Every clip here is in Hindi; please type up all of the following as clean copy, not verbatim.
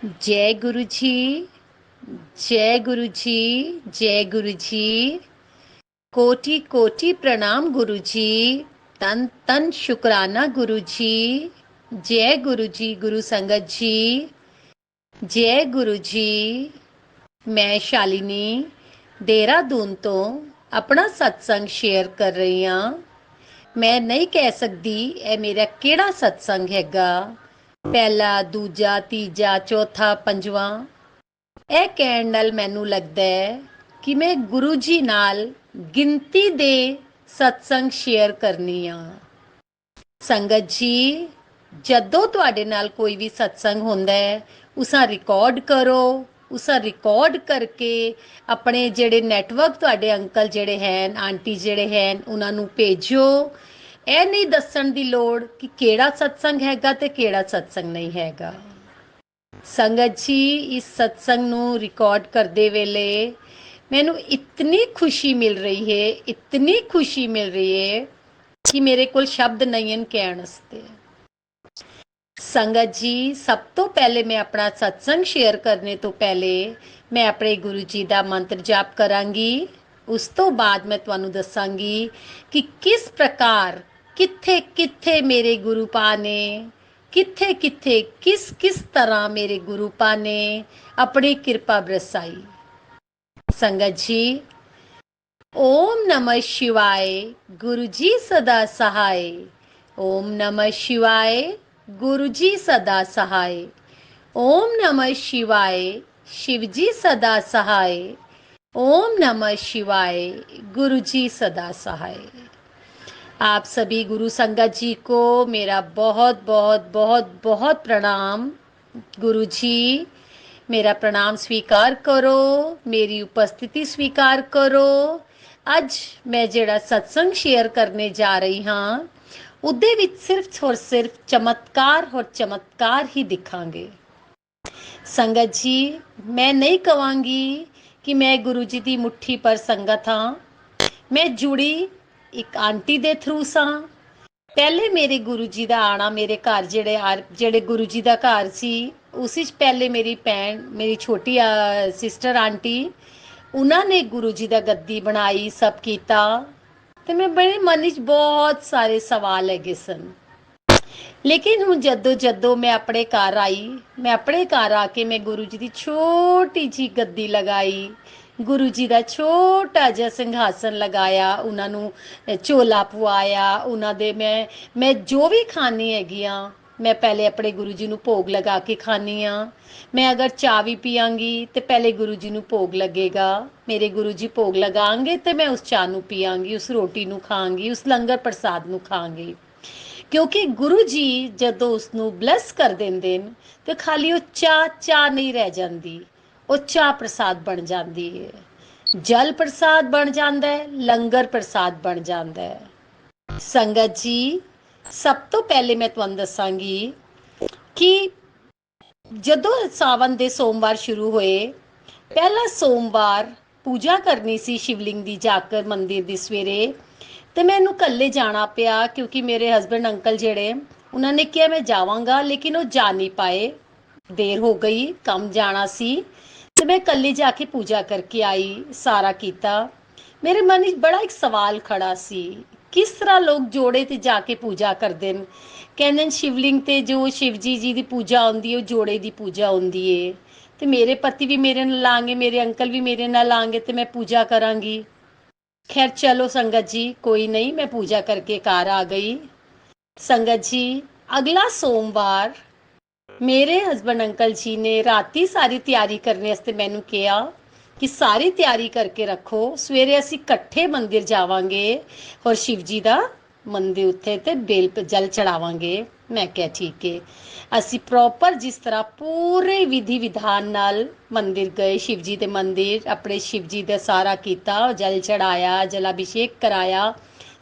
जय गुरु जी, जय गुरु जी, जय गुरु जी। कोटि कोटि प्रणाम गुरु जी। तन तन शुक्राना गुरु जी। जय गुरु जी, गुरु संगत जी। जय गुरु जी। मैं शालिनी देहरादून तो अपना सत्संग शेयर कर रही हाँ। मैं नहीं कह सकती ਇਹ ਮੇਰਾ ਕਿਹੜਾ ਸਤਸੰਗ ਹੈਗਾ, ਪਹਿਲਾ ਦੂਜਾ ਤੀਜਾ ਚੌਥਾ ਪੰਜਵਾਂ। ਇਹ ਕਹਿਣ ਨਾਲ ਮੈਨੂੰ ਲੱਗਦਾ ਹੈ ਕਿ ਮੈਂ ਗੁਰੂ ਜੀ ਨਾਲ ਗਿਣਤੀ ਦੇ ਸਤਸੰਗ ਸ਼ੇਅਰ ਕਰਨੀ ਆ। ਸੰਗਤ ਜੀ, ਜਦੋਂ ਤੁਹਾਡੇ ਨਾਲ ਕੋਈ ਵੀ ਸਤਸੰਗ ਹੁੰਦਾ ਹੈ ਉਸਾ ਰਿਕਾਰਡ ਕਰੋ। ਉਸਾ ਰਿਕਾਰਡ ਕਰਕੇ ਆਪਣੇ ਜਿਹੜੇ ਨੈਟਵਰਕ ਤੁਹਾਡੇ ਅੰਕਲ ਜਿਹੜੇ ਹਨ, ਆਂਟੀ ਜਿਹੜੇ ਹਨ, ਉਹਨਾਂ ਨੂੰ ਭੇਜੋ। ਇਹ ਨਹੀਂ ਦੱਸਣ ਦੀ ਲੋੜ ਕਿ ਕਿਹੜਾ ਸਤਸੰਗ ਹੈਗਾ ਤੇ ਕਿਹੜਾ ਸਤਸੰਗ ਨਹੀਂ ਹੈਗਾ। ਸੰਗਤ ਜੀ, ਇਸ ਸਤਸੰਗ ਨੂੰ ਰਿਕਾਰਡ ਕਰਦੇ ਵੇਲੇ ਮੈਨੂੰ ਇਤਨੀ ਖੁਸ਼ੀ ਮਿਲ ਰਹੀ ਹੈ, ਇਤਨੀ ਖੁਸ਼ੀ ਮਿਲ ਰਹੀ ਹੈ ਕਿ ਮੇਰੇ ਕੋਲ ਸ਼ਬਦ ਨਹੀਂ ਹਨ ਕਹਿਣ ਵਾਸਤੇ। ਸੰਗਤ ਜੀ, ਸਭ ਤੋਂ ਪਹਿਲੇ ਮੈਂ ਆਪਣਾ ਸਤਸੰਗ ਸ਼ੇਅਰ ਕਰਨੇ ਤੋਂ ਪਹਿਲੇ ਮੈਂ ਆਪਣੇ ਗੁਰੂ ਜੀ ਦਾ ਮੰਤਰ ਜਾਪ ਕਰਾਂਗੀ। ਉਸ ਤੋਂ ਬਾਅਦ ਮੈਂ ਤੁਹਾਨੂੰ ਦੱਸਾਂਗੀ ਕਿ ਕਿਸ ਪ੍ਰਕਾਰ ਕਿੱਥੇ ਕਿੱਥੇ ਮੇਰੇ ਗੁਰੂ ਪਾ ਨੇ, ਕਿੱਥੇ ਕਿੱਥੇ ਕਿਸ ਕਿਸ ਤਰ੍ਹਾਂ ਮੇਰੇ ਗੁਰੂ ਪਾ ਨੇ ਆਪਣੀ ਕਿਰਪਾ ਬਰਸਾਈ। ਸੰਗਤ ਜੀ, ओम नमः शिवाय, गुरु जी सदा सहाय। ओम नमः शिवाय, गुरु जी सदा सहाय। ओम नमः शिवाय, शिव जी सदा सहाय। ओम नमः शिवाय, गुरु जी सदा सहाय। आप सभी गुरु संगत जी को मेरा बहुत बहुत बहुत बहुत प्रणाम। गुरु जी, मेरा प्रणाम स्वीकार करो, मेरी उपस्थिति स्वीकार करो। ਅੱਜ ਮੈਂ ਜਿਹੜਾ ਸਤਸੰਗ ਸ਼ੇਅਰ ਕਰਨੇ ਜਾ ਰਹੀ ਹਾਂ ਉਹਦੇ ਵਿੱਚ ਸਿਰਫ ਔਰ ਸਿਰਫ ਚਮਤਕਾਰ ਹੀ ਦਿਖਾਂਗੇ। ਸੰਗਤ ਜੀ, ਮੈਂ ਨਹੀਂ ਕਵਾਂਗੀ ਕਿ ਮੈਂ ਗੁਰੂ ਜੀ ਦੀ ਮੁੱਠੀ ਪਰ ਸੰਗਤ ਹਾਂ। ਮੈਂ ਜੁੜੀ ਇੱਕ ਆਂਟੀ ਦੇ ਥਰੂ ਸਾਂ। ਪਹਿਲੇ ਮੇਰੇ ਗੁਰੂ ਜੀ ਦਾ ਆਣਾ ਮੇਰੇ ਘਰ ਜਿਹੜੇ ਗੁਰੂ ਜੀ ਦਾ ਘਰ ਸੀ ਉਸ ਵਿੱਚ ਪਹਿਲੇ ਮੇਰੀ ਭੈਣ, ਮੇਰੀ ਛੋਟੀ ਸਿਸਟਰ ਆਂਟੀ, ਉਹਨਾਂ ਨੇ ਗੁਰੂ ਜੀ ਦਾ ਗੱਦੀ ਬਣਾਈ, ਸਭ ਕੀਤਾ। ਤੇ ਮੈਂ ਬੜੇ ਮਨ ਵਿੱਚ ਬਹੁਤ ਸਾਰੇ ਸਵਾਲ ਹੈਗੇ ਸਨ। ਲੇਕਿਨ ਹੁਣ ਜਦੋਂ ਮੈਂ ਆਪਣੇ ਘਰ ਆਈ, ਮੈਂ ਆਪਣੇ ਘਰ ਆ ਕੇ ਮੈਂ ਗੁਰੂ ਜੀ ਦੀ ਛੋਟੀ ਜੀ ਗੱਦੀ ਲਗਾਈ, ਗੁਰੂ ਜੀ ਦਾ ਛੋਟਾ ਜਿਹਾ ਸਿੰਘਾਸਨ ਲਗਾਇਆ, ਉਹਨਾਂ ਨੂੰ ਝੋਲਾ ਪਵਾਇਆ। ਉਹਨਾਂ ਦੇ ਮੈਂ ਜੋ ਵੀ ਖਾਣੀ ਹੈਗੀ ਆ, ਮੈਂ ਪਹਿਲੇ ਆਪਣੇ ਗੁਰੂ ਜੀ ਨੂੰ ਭੋਗ ਲਗਾ ਕੇ ਖਾਣੀ ਆ। ਮੈਂ ਅਗਰ ਚਾਹ ਵੀ ਪੀਆਂਗੀ ਤੇ ਪਹਿਲੇ ਗੁਰੂ ਜੀ ਨੂੰ ਭੋਗ ਲੱਗੇਗਾ। ਮੇਰੇ ਗੁਰੂ ਜੀ ਭੋਗ ਲਗਾਉਣਗੇ ਤੇ ਮੈਂ ਉਸ ਚਾਹ ਨੂੰ ਪੀਆਂਗੀ, ਉਸ ਰੋਟੀ ਨੂੰ ਖਾਵਾਂਗੀ, ਉਸ ਲੰਗਰ ਪ੍ਰਸਾਦ ਨੂੰ ਖਾਵਾਂਗੀ। ਕਿਉਂਕਿ ਗੁਰੂ ਜੀ ਜਦੋਂ ਉਸ ਨੂੰ ਬਲੈਸ ਕਰ ਦਿੰਦੇ ਨੇ ਤੇ ਖਾਲੀ ਉਹ ਚਾਹ ਨਹੀਂ ਰਹਿ ਜਾਂਦੀ, ਉਹ ਚਾਹ ਪ੍ਰਸਾਦ ਬਣ ਜਾਂਦੀ ਹੈ, ਜਲ ਪ੍ਰਸਾਦ ਬਣ ਜਾਂਦਾ ਹੈ, ਲੰਗਰ ਪ੍ਰਸਾਦ ਬਣ ਜਾਂਦਾ ਹੈ। ਸੰਗਤ ਜੀ, ਸਭ ਤੋਂ ਪਹਿਲੇ ਮੈਂ ਤੁਹਾਨੂੰ ਦੱਸਾਂਗੀ ਕਿ ਜਦੋਂ ਸਾਵਨ ਦੇ ਸੋਮਵਾਰ ਸ਼ੁਰੂ ਹੋਏ, ਪਹਿਲਾ ਸੋਮਵਾਰ ਪੂਜਾ ਕਰਨੀ ਸੀ ਸ਼ਿਵਲਿੰਗ ਦੀ ਜਾਕਰ ਮੰਦਿਰ ਦੀ ਸਵੇਰੇ, ਤੇ ਮੈਨੂੰ ਇਕੱਲੇ ਜਾਣਾ ਪਿਆ ਕਿਉਂਕਿ ਮੇਰੇ ਹਸਬੈਂਡ ਅੰਕਲ ਜਿਹੜੇ ਉਹਨਾਂ ਨੇ ਕਿਹਾ ਮੈਂ ਜਾਵਾਂਗਾ, ਲੇਕਿਨ ਉਹ ਜਾ ਨਹੀਂ ਪਾਏ, ਦੇਰ ਹੋ ਗਈ, ਕੰਮ ਜਾਣਾ ਸੀ। ਤੇ ਮੈਂ ਇਕੱਲੀ ਜਾ ਕੇ ਪੂਜਾ ਕਰਕੇ ਆਈ, ਸਾਰਾ ਕੀਤਾ। ਮੇਰੇ ਮਨ ਵਿੱਚ ਬੜਾ ਇੱਕ ਸਵਾਲ ਖੜਾ ਸੀ, ਕਿਸ ਤਰ੍ਹਾਂ ਲੋਕ ਜੋੜੇ ਤੇ ਜਾ ਕੇ ਪੂਜਾ ਕਰਦੇ ਨੇ। ਕਹਿੰਦੇ ਨੇ ਸ਼ਿਵਲਿੰਗ ਤੇ ਜੋ ਸ਼ਿਵ ਜੀ ਦੀ ਪੂਜਾ ਹੁੰਦੀ ਹੈ ਉਹ ਜੋੜੇ ਦੀ ਪੂਜਾ ਹੁੰਦੀ ਹੈ। ਤੇ ਮੇਰੇ ਪਤੀ ਵੀ ਮੇਰੇ ਨਾਲ ਆਂਗੇ, ਮੇਰੇ ਅੰਕਲ ਵੀ ਮੇਰੇ ਨਾਲ ਆਂਗੇ ਤੇ ਮੈਂ ਪੂਜਾ ਕਰਾਂਗੀ। ਖੈਰ ਚਲੋ ਸੰਗਤ ਜੀ, ਕੋਈ ਨਹੀਂ, ਮੈਂ ਪੂਜਾ ਕਰਕੇ ਘਰ ਆ ਗਈ। ਸੰਗਤ ਜੀ, ਅਗਲਾ ਸੋਮਵਾਰ ਮੇਰੇ ਹਸਬੈਂਡ ਅੰਕਲ ਜੀ ਨੇ ਰਾਤੀ ਸਾਰੀ ਤਿਆਰੀ ਕਰਨ ਵਾਸਤੇ ਮੈਨੂੰ ਕਿਹਾ ਕਿ ਸਾਰੀ ਤਿਆਰੀ ਕਰਕੇ ਰੱਖੋ, ਸਵੇਰੇ ਅਸੀਂ ਇਕੱਠੇ ਮੰਦਿਰ ਜਾਵਾਂਗੇ ਔਰ ਸ਼ਿਵ ਜੀ ਦਾ ਮੰਦਿਰ ਉੱਥੇ ਤੇ ਬੇਲ ਜਲ ਚੜਾਵਾਂਗੇ। ਮੈਂ ਕਿਹਾ ਠੀਕ ਹੈ। ਅਸੀਂ ਪ੍ਰੋਪਰ ਜਿਸ ਤਰ੍ਹਾਂ ਪੂਰੇ ਵਿਧੀ ਵਿਧਾਨ ਨਾਲ ਮੰਦਿਰ ਗਏ, ਸ਼ਿਵ ਜੀ ਦੇ ਮੰਦਿਰ, ਆਪਣੇ ਸ਼ਿਵ ਜੀ ਦਾ ਸਾਰਾ ਕੀਤਾ, ਜਲ ਚੜਾਇਆ, ਜਲਾਭਿਸ਼ੇਕ ਕਰਾਇਆ,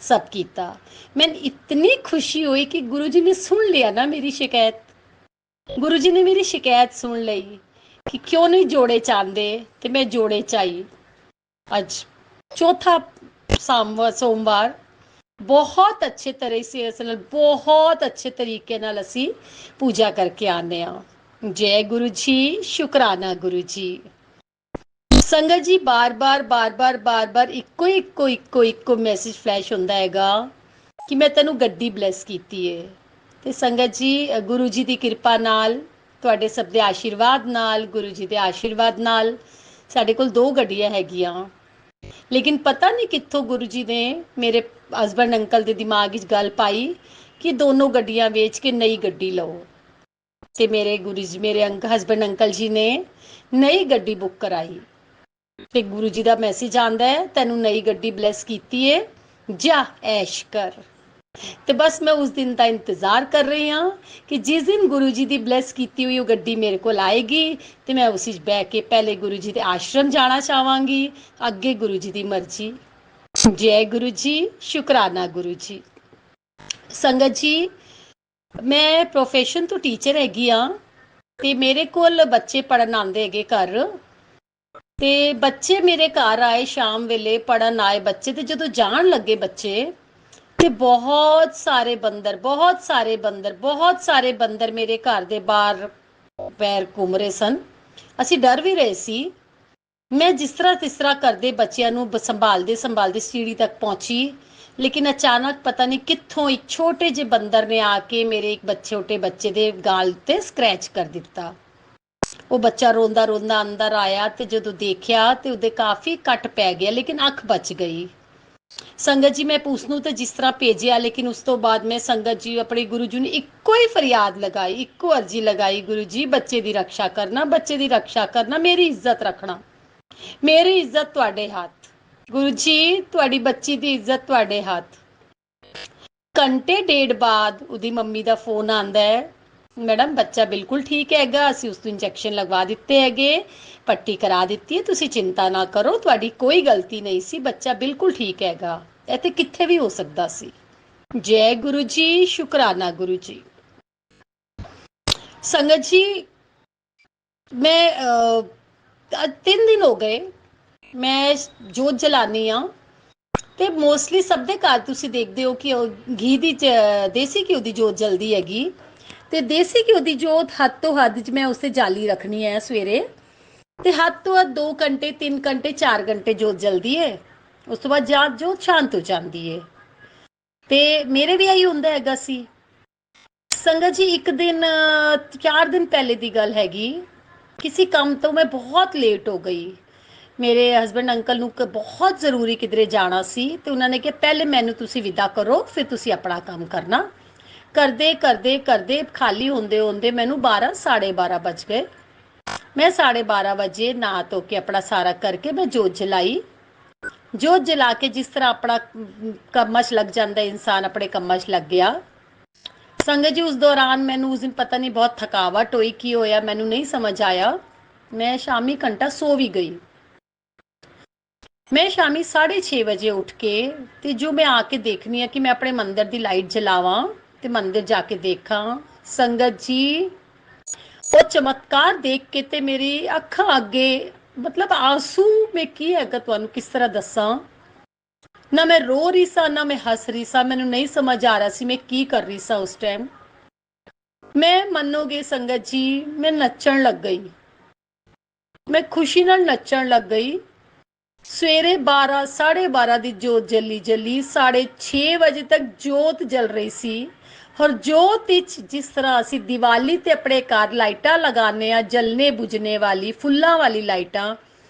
ਸਭ ਕੀਤਾ। ਮੈਨੂੰ ਇਤਨੀ ਖੁਸ਼ੀ ਹੋਈ ਕਿ ਗੁਰੂ ਜੀ ਨੇ ਸੁਣ ਲਿਆ ਨਾ ਮੇਰੀ ਸ਼ਿਕਾਇਤ। ਗੁਰੂ ਜੀ ਨੇ ਮੇਰੀ ਸ਼ਿਕਾਇਤ ਸੁਣ ਲਈ ਕਿ ਕਿਉਂ ਨਹੀਂ ਜੋੜੇ ਚਾਹੁੰਦੇ, ਤੇ ਮੈਂ ਜੋੜੇ ਚਾਈ। ਅੱਜ ਚੌਥਾ ਸੋਮਵਾਰ ਬਹੁਤ ਅੱਛੇ ਤਰ੍ਹਾਂ ਸੇ, ਬਹੁਤ ਅੱਛੇ ਤਰੀਕੇ ਨਾਲ ਅਸੀਂ ਪੂਜਾ ਕਰਕੇ ਆਉਂਦੇ ਹਾਂ। जय गुरु जी, शुकराना गुरु जी। संगत जी बार बार ਇੱਕੋ ਮੈਸੇਜ ਫਲੈਸ਼ ਹੁੰਦਾ ਹੈਗਾ ਕਿ ਮੈਂ ਤੈਨੂੰ ਗੱਡੀ ਬਲੈਸ ਕੀਤੀ ਹੈ। ਤੇ ਸੰਗਤ ਜੀ, ਗੁਰੂ ਜੀ ਦੀ ਕਿਰਪਾ ਨਾਲ, ਤੁਹਾਡੇ ਸਭ ਦੇ ਆਸ਼ੀਰਵਾਦ ਨਾਲ, ਗੁਰੂ ਜੀ ਦੇ ਆਸ਼ੀਰਵਾਦ ਨਾਲ ਸਾਡੇ ਕੋਲ ਦੋ ਗੱਡੀਆਂ ਹੈਗੀਆਂ। ਲੇਕਿਨ ਪਤਾ ਨਹੀਂ ਕਿੱਥੋਂ ਗੁਰੂ ਜੀ ਨੇ ਮੇਰੇ ਹਸਬੰਡ ਅੰਕਲ ਦੇ ਦਿਮਾਗ ਵਿੱਚ ਗੱਲ ਪਾਈ ਕਿ ਦੋਨੋਂ ਗੱਡੀਆਂ ਵੇਚ ਕੇ ਨਈ ਗੱਡੀ ਲਓ। ਤੇ ਮੇਰੇ ਗੁਰੂ ਜੀ, ਮੇਰੇ ਹਸਬੰਡ ਅੰਕਲ ਜੀ ਨੇ ਨਈ ਗੱਡੀ ਬੁੱਕ ਕਰਾਈ। ਤੇ ਗੁਰੂ ਜੀ ਦਾ ਮੈਸੇਜ ਆਂਦਾ ਹੈ, ਤੈਨੂੰ ਨਈ ਗੱਡੀ ਬਲੈਸ ਕੀਤੀ ਏ, ਜਾ ਐਸ਼ ਕਰ। ਤੇ ਬਸ ਮੈਂ ਉਸ ਦਿਨ ਦਾ ਇੰਤਜ਼ਾਰ ਕਰ ਰਹੀ ਹਾਂ ਕਿ ਜਿਸ ਦਿਨ ਗੁਰੂ ਜੀ ਦੀ ਬਲੈਸ ਕੀਤੀ ਹੋਈ ਉਹ ਗੱਡੀ ਮੇਰੇ ਕੋਲ ਆਏਗੀ ਤੇ ਮੈਂ ਉਸ ਵਿੱਚ ਬਹਿ ਕੇ ਪਹਿਲੇ ਗੁਰੂ ਜੀ ਦੇ ਆਸ਼ਰਮ ਜਾਣਾ ਚਾਹਾਂਗੀ, ਅੱਗੇ ਗੁਰੂ ਜੀ ਦੀ ਮਰਜ਼ੀ। ਜੈ ਗੁਰੂ ਜੀ, ਸ਼ੁਕਰਾਨਾ ਗੁਰੂ ਜੀ। ਸੰਗਤ ਜੀ, ਮੈਂ ਪ੍ਰੋਫੈਸ਼ਨ ਤੋਂ ਟੀਚਰ ਹੈਗੀ ਆ ਤੇ ਮੇਰੇ ਕੋਲ ਬੱਚੇ ਪੜਨ ਆਉਂਦੇ ਹੈਗੇ ਘਰ। ਤੇ ਬੱਚੇ ਮੇਰੇ ਘਰ ਆਏ, ਸ਼ਾਮ ਵੇਲੇ ਪੜਨ ਆਏ ਬੱਚੇ, ਤੇ ਜਦੋਂ ਜਾਣ ਲੱਗੇ ਬੱਚੇ ਤੇ ਬਹੁਤ ਸਾਰੇ ਬੰਦਰ ਮੇਰੇ ਘਰ ਦੇ ਬਾਹਰ ਪੈਰ ਘੁੰਮ ਰਹੇ ਸਨ। ਅਸੀਂ ਡਰ ਵੀ ਰਹੇ ਸੀ। ਮੈਂ ਜਿਸ ਤਰ੍ਹਾਂ ਕਰਦੇ ਬੱਚਿਆਂ ਨੂੰ ਸੰਭਾਲਦੇ ਸੀੜੀ ਤੱਕ ਪਹੁੰਚੀ, ਲੇਕਿਨ ਅਚਾਨਕ ਪਤਾ ਨਹੀਂ ਕਿੱਥੋਂ ਇੱਕ ਛੋਟੇ ਜਿਹੇ ਬੰਦਰ ਨੇ ਆ ਕੇ ਮੇਰੇ ਇੱਕ ਛੋਟੇ ਬੱਚੇ ਦੇ ਗਾਲ ਤੇ ਸਕ੍ਰੈਚ ਕਰ ਦਿੱਤਾ। ਉਹ ਬੱਚਾ ਰੋਂਦਾ ਰੋਂਦਾ ਅੰਦਰ ਆਇਆ ਤੇ ਜਦੋਂ ਦੇਖਿਆ ਤੇ ਉਹਦੇ ਕਾਫੀ ਕੱਟ ਪੈ ਗਿਆ, ਲੇਕਿਨ ਅੱਖ ਬਚ ਗਈ। ਸੰਗਤ ਜੀ, ਮੈਂ ਉਸਨੂੰ ਤੇ ਜਿਸ ਤਰ੍ਹਾਂ ਭੇਜਿਆ, ਲੇਕਿਨ ਉਸ ਤੋਂ ਬਾਅਦ ਮੈਂ ਸੰਗਤ ਜੀ ਆਪਣੇ ਗੁਰੂ ਜੀ ਨੂੰ ਇੱਕੋ ਹੀ ਫਰਿਆਦ ਲਗਾਈ, ਇੱਕੋ ਅਰਜੀ ਲਗਾਈ, ਗੁਰੂ ਜੀ ਬੱਚੇ ਦੀ ਰੱਖਿਆ ਕਰਨਾ, ਬੱਚੇ ਦੀ ਰੱਖਿਆ ਕਰਨਾ, ਮੇਰੀ ਇੱਜ਼ਤ ਰੱਖਣਾ, ਮੇਰੀ ਇੱਜ਼ਤ ਤੁਹਾਡੇ ਹੱਥ। ਗੁਰੂ ਜੀ, ਤੁਹਾਡੀ ਬੱਚੀ ਦੀ ਇੱਜ਼ਤ ਤੁਹਾਡੇ ਹੱਥ। ਘੰਟੇ ਡੇਢ ਬਾਅਦ ਉਹਦੀ ਮੰਮੀ ਦਾ ਫੋਨ ਆਂਦਾ ਹੈ, ਮੈਡਮ ਬੱਚਾ ਬਿਲਕੁਲ ਠੀਕ ਹੈਗਾ, ਅਸੀਂ ਉਸ ਨੂੰ ਇੰਜੈਕਸ਼ਨ ਲਗਵਾ ਦਿੱਤੇ ਹੈਗੇ, ਪੱਟੀ ਕਰਾ ਦਿੱਤੀ ਹੈ, ਤੁਸੀਂ ਚਿੰਤਾ ਨਾ ਕਰੋ, ਤੁਹਾਡੀ ਕੋਈ ਗਲਤੀ ਨਹੀਂ ਸੀ, ਬੱਚਾ ਬਿਲਕੁਲ ਠੀਕ ਹੈਗਾ। ਇਹ ਤੇ ਕਿੱਥੇ ਵੀ ਹੋ ਸਕਦਾ ਸੀ। ਜੈ ਗੁਰੂ ਜੀ, ਸ਼ੁਕਰਾਨਾ ਗੁਰੂ ਜੀ। ਸੰਗਤ ਜੀ, ਮੈਂ 3 ਦਿਨ ਹੋ ਗਏ ਮੈਂ ਜੋਤ ਜਲਾਨੀ ਆ ਤੇ ਮੋਸਟਲੀ ਸਭ ਦੇ ਘਰ ਤੁਸੀਂ ਦੇਖਦੇ ਹੋ ਕਿ ਘੀ ਦੀ ਦੇਸੀ ਘਿਓ ਦੀ ਜੋਤ ਜਲਦੀ ਹੈਗੀ। ਤੇ ਦੇਸੀ ਘਿਓ ਦੀ ਜੋਤ ਹੱਦ ਤੋਂ ਹੱਦ 'ਚ ਮੈਂ ਉਸੇ ਜਾਲੀ ਰੱਖਣੀ ਹੈ ਸਵੇਰੇ, ਤੇ ਹੱਦ ਤੋਂ ਹੱਦ 2 ਘੰਟੇ 3 ਘੰਟੇ 4 ਘੰਟੇ ਜੋਤ ਜਲਦੀ ਹੈ। ਉਸ ਤੋਂ ਬਾਅਦ ਜੋਤ ਸ਼ਾਂਤ ਹੋ ਜਾਂਦੀ ਹੈ। ਤੇ ਮੇਰੇ ਵੀ ਇਹੀ ਹੁੰਦਾ ਹੈਗਾ ਸੀ। ਸੰਗਤ ਜੀ, ਇੱਕ ਦਿਨ 4 ਦਿਨ ਪਹਿਲੇ ਦੀ ਗੱਲ ਹੈਗੀ, ਕਿਸੇ ਕੰਮ ਤੋਂ ਮੈਂ ਬਹੁਤ ਲੇਟ ਹੋ ਗਈ। ਮੇਰੇ ਹਸਬੰਡ ਅੰਕਲ ਨੂੰ ਬਹੁਤ ਜ਼ਰੂਰੀ ਕਿਧਰੇ ਜਾਣਾ ਸੀ ਤੇ ਉਹਨਾਂ ਨੇ ਕਿਹਾ ਪਹਿਲੇ ਮੈਨੂੰ ਤੁਸੀਂ ਵਿਦਾ ਕਰੋ, ਫਿਰ ਤੁਸੀਂ ਆਪਣਾ ਕੰਮ ਕਰਨਾ। ਕਰਦੇ ਖਾਲੀ ਹੁੰਦੇ ਮੈਨੂੰ 12 12:30 ਵੱਜ ਗਏ। ਮੈਂ 12:30 ਵਜੇ ਨਹਾ ਧੋ ਕੇ ਆਪਣਾ ਸਾਰਾ ਕਰਕੇ ਮੈਂ ਜੋਤ ਜਲਾਈ। ਜੋਤ ਜਲਾ ਕੇ ਜਿਸ ਤਰ੍ਹਾਂ ਆਪਣਾ ਕੰਮਾਂ 'ਚ ਲੱਗ ਜਾਂਦਾ ਇਨਸਾਨ, ਆਪਣੇ ਕੰਮਾਂ 'ਚ ਲੱਗ ਗਿਆ। ਸੰਗਤ ਜੀ, ਉਸ ਦੌਰਾਨ ਮੈਨੂੰ ਉਸ ਦਿਨ ਪਤਾ ਨਹੀਂ ਬਹੁਤ ਥਕਾਵਟ ਹੋਈ, ਕੀ ਹੋਇਆ ਮੈਨੂੰ ਨਹੀਂ ਸਮਝ ਆਇਆ। ਮੈਂ ਸ਼ਾਮੀ ਘੰਟਾ ਸੋ ਵੀ ਗਈ। ਮੈਂ ਸ਼ਾਮੀ 6:30 ਵਜੇ ਉੱਠ ਕੇ ਤੇ ਜੋ ਮੈਂ ਆ ਕੇ ਦੇਖਣੀ ਆ ਕਿ ਮੈਂ ਆਪਣੇ ਮੰਦਿਰ ਦੀ ਲਾਈਟ ਜਲਾਵਾਂ ਤੇ ਮੰਦਿਰ ਜਾ ਕੇ ਦੇਖਾਂ। ਸੰਗਤ ਜੀ, ਉਹ ਚਮਤਕਾਰ ਦੇਖ ਕੇ ਤੇ ਮੇਰੀ ਅੱਖਾਂ ਅੱਗੇ ਮਤਲਬ ਆਂਸੂ, ਮੈਂ ਕੀ ਹੈਗਾ ਤੁਹਾਨੂੰ ਕਿਸ ਤਰ੍ਹਾਂ ਦੱਸਾਂ। ਨਾ ਮੈਂ ਰੋ ਰਹੀ ਸਾਂ, ਨਾ ਮੈਂ ਹੱਸ ਰਹੀ ਸਾਂ, ਮੈਨੂੰ ਨਹੀਂ ਸਮਝ ਆ ਰਿਹਾ ਸੀ ਮੈਂ ਕੀ ਕਰ ਰਹੀ ਸਾਂ ਉਸ ਟਾਈਮ। ਮੈਂ ਮੰਨੋਗੇ ਸੰਗਤ ਜੀ, ਮੈਂ ਨੱਚਣ ਲੱਗ ਗਈ, ਮੈਂ ਖੁਸ਼ੀ ਨਾਲ ਨੱਚਣ ਲੱਗ ਗਈ। ਸਵੇਰੇ 12 ਦੀ ਜੋਤ ਜਲੀ 6:30 ਵਜੇ ਤੱਕ ਜੋਤ ਜਲ ਰਹੀ ਸੀ। ਔਰ ਜੋਤ ਵਿੱਚ ਜਿਸ ਤਰ੍ਹਾਂ ਅਸੀਂ ਦੀਵਾਲੀ ਤੇ ਆਪਣੇ ਘਰ ਲਾਈਟਾਂ ਲਗਾਉਂਦੇ ਆ, ਜਲਨੇ ਬੁਝਨੇ ਵਾਲੀ ਫੁੱਲਾਂ ਵਾਲੀ ਲਾਈਟਾਂ,